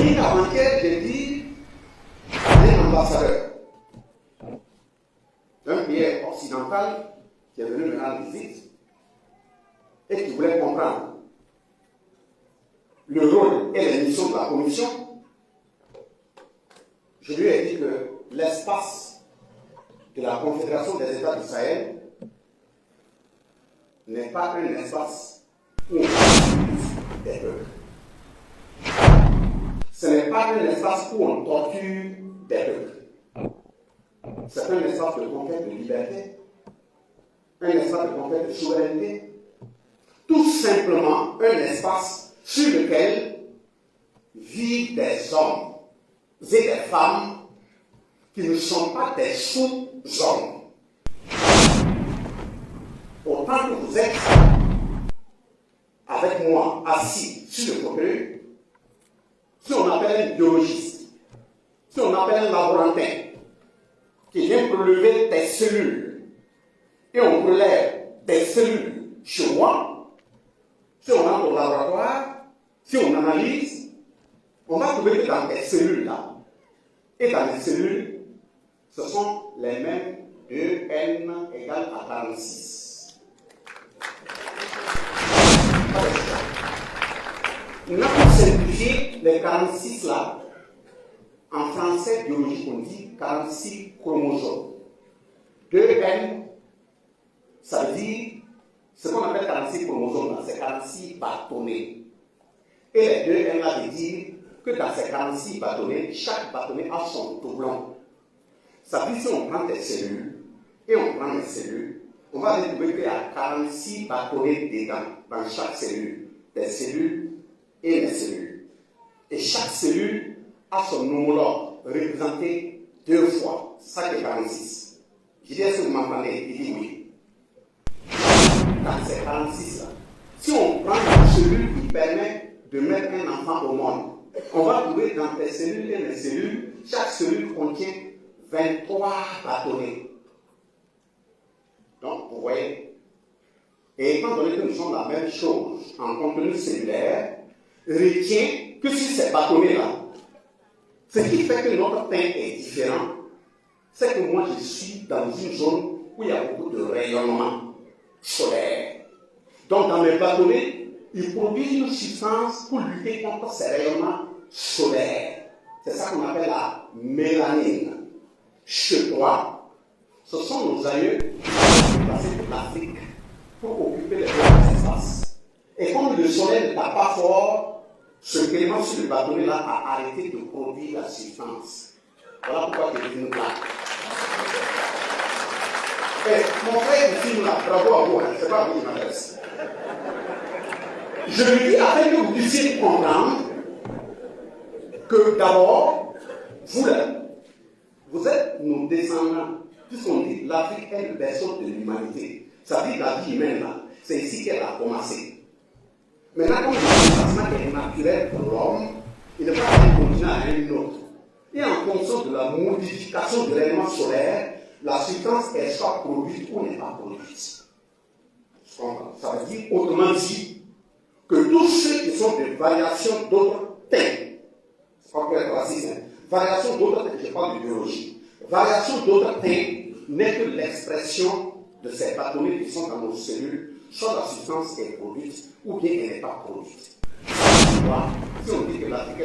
Dominique, avant-hier, j'ai dit à un ambassadeur d'un pays occidental qui est venu me rendre visite et qui voulait comprendre le rôle et les missions de la Commission. Je lui ai dit que l'espace de la Confédération des États du Sahel n'est pas un espace où on tue des peuples. Ce n'est pas un espace où on torture des peuples. C'est un espace de conquête de liberté, un espace de conquête de souveraineté, tout simplement un espace sur lequel vivent des hommes et des femmes qui ne sont pas des sous-hommes. Autant que vous êtes avec moi assis sur le fauteuil, si on appelle un biologiste, si on appelle un laborantin qui vient prélever des cellules et on prélève des cellules chez moi, si on rentre au laboratoire, si on analyse, on va trouver que dans des cellules-là et dans les cellules, ce sont les mêmes 2n égale à 46. Nous avons simplifié les 46 là. En français biologique, on dit 46 chromosomes. 2n, ça veut dire, ce qu'on appelle 46 chromosomes là, c'est 46 bâtonnets. Et les 2n là veut dire que dans ces 46 bâtonnets, chaque bâtonnet a son doublon. Ça veut dire si on prend des cellules, et on prend les cellules, on va trouver qu'il y a 46 bâtonnets dedans, dans chaque cellule. Des cellules et les cellules. Et chaque cellule a son homologue, représenté 2 fois. C'est ça qui est 46. Je dis, est-ce que vous m'entendez? Il dit oui. Dans ces 46 là, si on prend une cellule qui permet de mettre un enfant au monde, on va trouver dans les cellules et les cellules, chaque cellule contient 23 bâtonnets. Donc, vous voyez, et étant donné que nous sommes la même chose en contenu cellulaire, retiens que sur ces bâtonnets-là, ce qui fait que notre teint est différent, c'est que moi je suis dans une zone où il y a beaucoup de rayonnement solaire. Donc dans mes bâtonnets, ils produisent une substance pour lutter contre ces rayonnements solaires. C'est ça qu'on appelle la mélanine. Chez toi, ce sont nos aïeux qui sont déplacés de l'Afrique pour occuper les autres espaces. Et comme le soleil ne tape pas fort, ce gréement sur le bâtonnet-là a arrêté de produire la substance. Voilà pourquoi tu es devenu blanc. Et mon frère me dit là, bravo à vous, c'est pas à vous qui m'adresse. Je lui dis afin que vous puissiez comprendre que d'abord, vous là, vous êtes nos descendants. Puisqu'on dit l'Afrique est le berceau de l'humanité. Ça dit la vie humaine là, c'est ici qu'elle a commencé. Maintenant, comme le déplacement est naturel pour l'homme, il n'est pas un continent à un autre. Et en fonction de la modification du rayonnement solaire, la substance est soit produite ou n'est pas produite. Ça veut dire, autrement dit, que tous ceux qui sont des variations d'autres teints, c'est pas pour être raciste, hein, variations d'autres teints, je parle de biologie, variations d'autres teints n'est que l'expression de ces bâtonnets qui sont dans nos cellules, soit la substance est produite ou bien elle n'est pas produite. Si on dit que l'Afrique